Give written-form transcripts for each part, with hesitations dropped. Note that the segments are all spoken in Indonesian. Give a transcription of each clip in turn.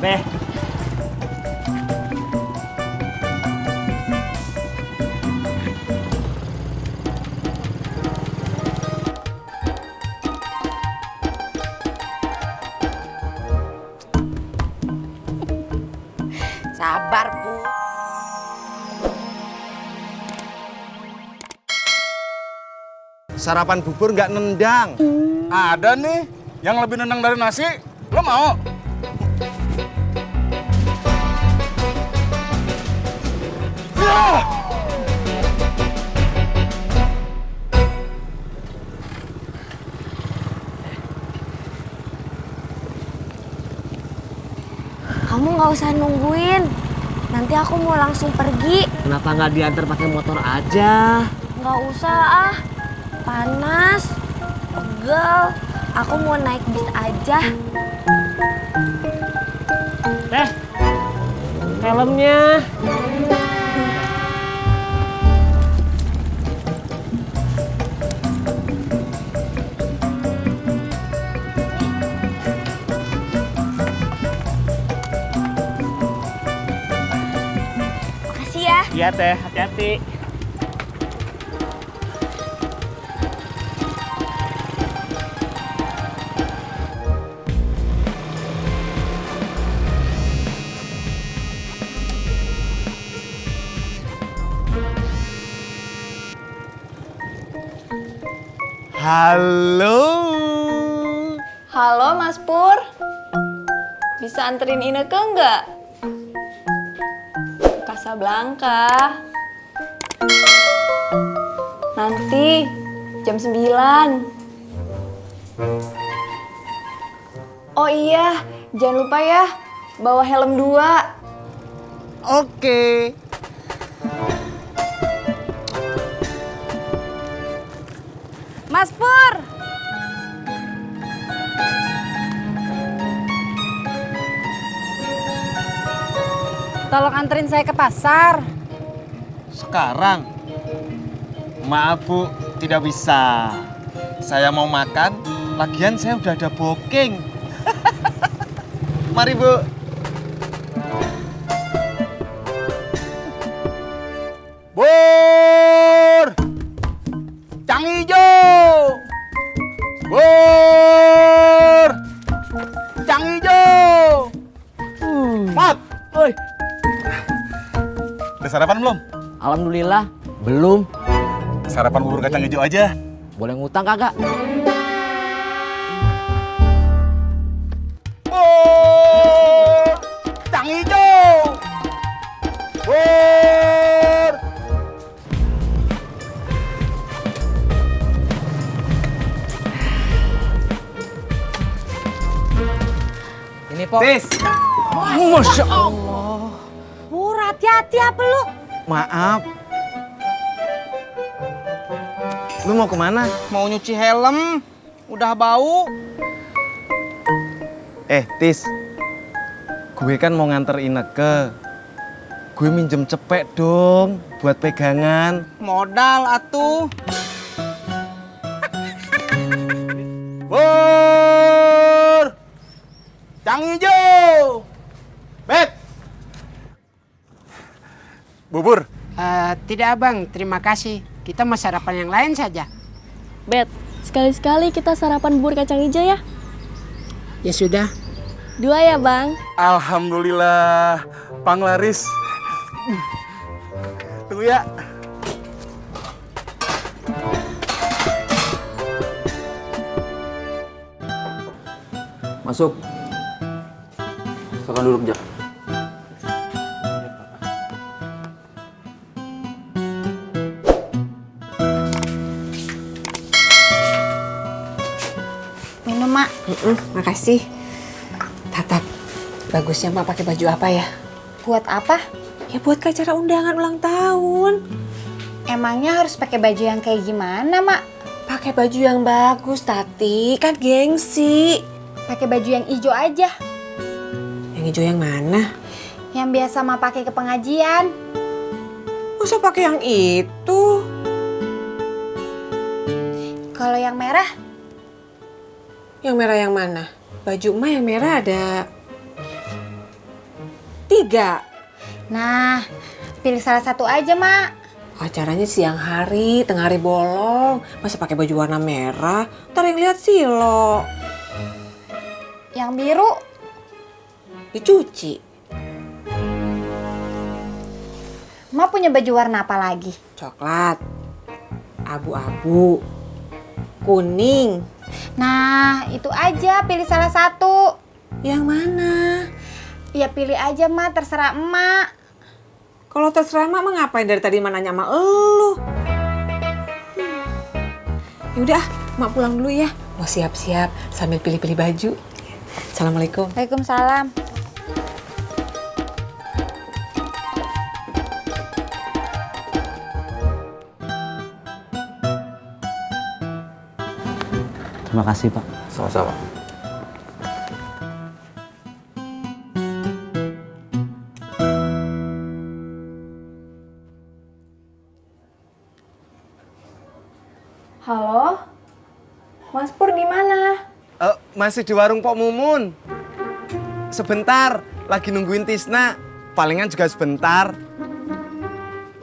Beh. Sabar, Bu. Sarapan bubur nggak nendang. Ada nih yang lebih nendang dari nasi. Lo mau? Kamu nggak usah nungguin. Nanti aku mau langsung pergi. Kenapa nggak diantar pakai motor aja? Nggak usah ah. Panas. Pegel. Aku mau naik bis aja. Helmnya. Makasih ya. Iya teh, hati-hati. Halo. Halo Mas Pur, bisa anterin Ineke nggak? Ke Casablanca. Nanti jam 9. Oh iya, jangan lupa ya, bawa helm 2. Oke. Mas Pur. Tolong anterin saya ke pasar. Sekarang? Maaf Bu, tidak bisa. Saya mau makan, lagian saya udah ada booking. Mari Bu. Bur! Cang hijau! Bur! Cang hijau! Mat! Oi, Udah sarapan belum? alhamdulillah belum. Sarapan bubur kacang hijau aja. Boleh ngutang kagak? Bur! Cang hijau! Bur! Ini Pok. Tis. Masya Allah. Pur, hati-hati apa lu? Maaf. Lu mau kemana? Mau nyuci helm, udah bau. Tis. Gue kan mau nganter Ineke. Gue minjem cepek dong buat pegangan. Modal atuh. Bur! Cang hijau! Bet! Bubur. Tidak abang, terima kasih. Kita mau sarapan yang lain saja. Bet, sekali-sekali kita sarapan bubur kacang hijau ya. Ya sudah. 2 ya bang. Alhamdulillah, panglaris. Tunggu ya. Masuk. Silakan duduk, Jak. Minum, Mak. Makasih. Tatap, bagusnya Mak pakai baju apa ya? Buat apa? Ya buat ke acara undangan ulang tahun. Emangnya harus pakai baju yang kayak gimana, Mak? Pakai baju yang bagus, Tati. Kan gengsi. Pakai baju yang hijau aja. Yang hijau yang mana? Yang biasa Mak pakai ke pengajian. Masa pakai yang itu? Kalau yang merah? Yang merah yang mana? Baju emak yang merah ada 3. Nah, pilih salah satu aja, Mak. Acaranya siang hari, tengah hari bolong. Masa pakai baju warna merah? Ntar yang lihat Silo. Yang biru. Dicuci. Mak punya baju warna apa lagi? Coklat. Abu-abu. Kuning. Nah, itu aja, pilih salah satu. Yang mana? Ya pilih aja, Mak, terserah emak. Kalau terserah Mak mah ngapain dari tadi Mak nanya sama elu? Yaudah, Mak pulang dulu ya. Mau siap-siap sambil pilih-pilih baju. Assalamualaikum. Waalaikumsalam. Terima kasih, Pak. Sama-sama. Halo? Mas Pur di mana? Masih di warung Pok Mumun. Sebentar, lagi nungguin Tisna. Palingan juga sebentar.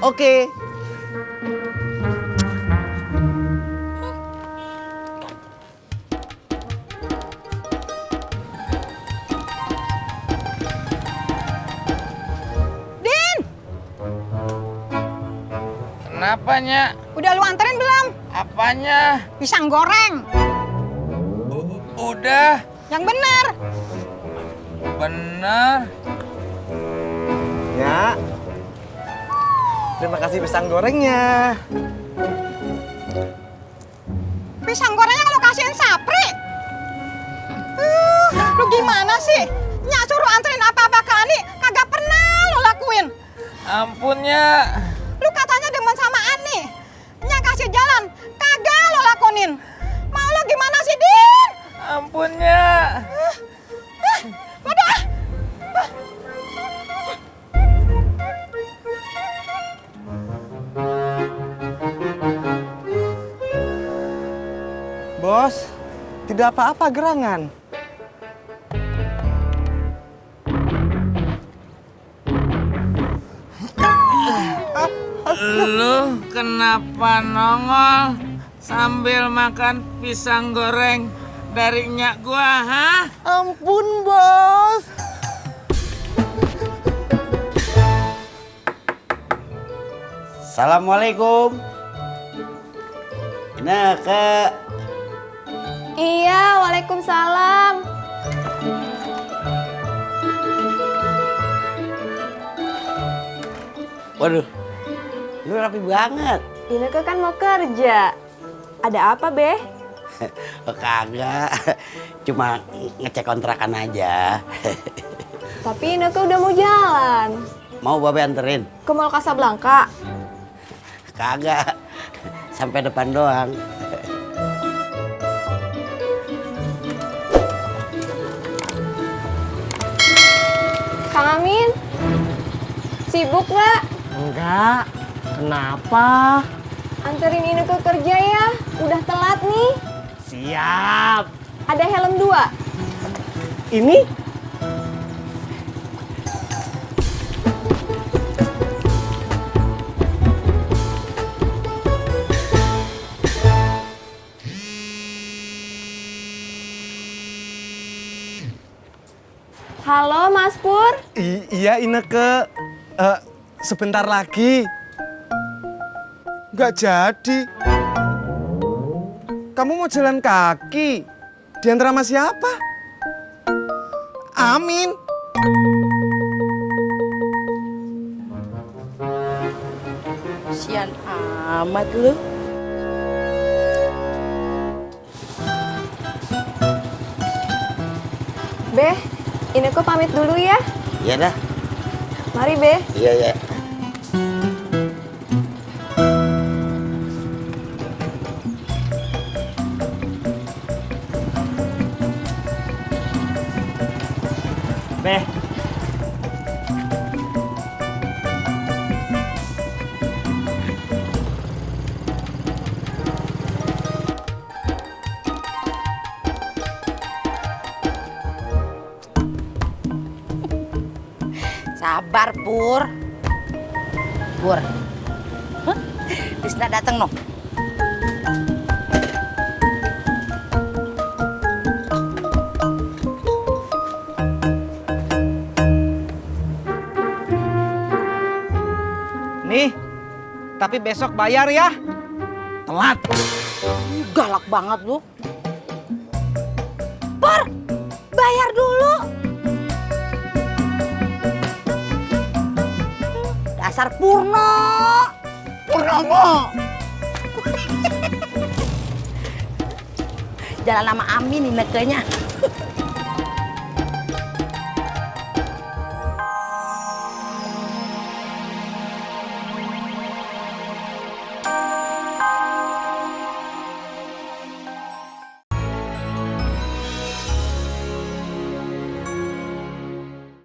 Oke. Kenapanya? Udah lu anterin belum? Apanya? Pisang goreng. Udah. Yang bener. Bener. Ya. Terima kasih pisang gorengnya. Pisang gorengnya lu kasihin Sapri. Lu gimana sih? Nyak suruh anterin apa-apa ke Ani, kagak pernah lu lakuin. Ampunnya. Lu katanya demen sama Ani. Nyak kasih jalan, kagak lu lakonin. Mau lu gimana sih, Din? Ampunnya. Waduh ah. Bos, tidak apa-apa gerangan. Lu kenapa nongol sambil makan pisang goreng dari nyak gua, ha? Ampun, Bos. Assalamualaikum. Ineke. Iya, waalaikumsalam. Waduh, lu rapi banget. Ineke kan mau kerja. Ada apa, Beh? Kagak, cuma ngecek kontrakan aja. Tapi Ineke udah mau jalan. Mau Babe anterin? Ke Mall Casablanca. Kagak, sampai depan doang. Kang Amin, sibuk nggak? Enggak. Kenapa? Anterin Ineke kerja ya, udah telat nih. Siap. Ada helm 2. Ini? Halo, Mas Pur. Iya, Ineke. Sebentar lagi. Nggak jadi. Kamu mau jalan kaki? Diantar sama siapa? Amin. Sian amat lu. Beh, Ineke pamit dulu ya. Iya dah. Mari, Beh. Iya, iya. Beh. Sabar, Pur. Pur. Tisna dateng no. Nih, tapi besok bayar ya. Telat. Galak banget lu. Pur, bayar dulu. Dasar Purno. Purnomo. Jalan sama Amin ini nekenya.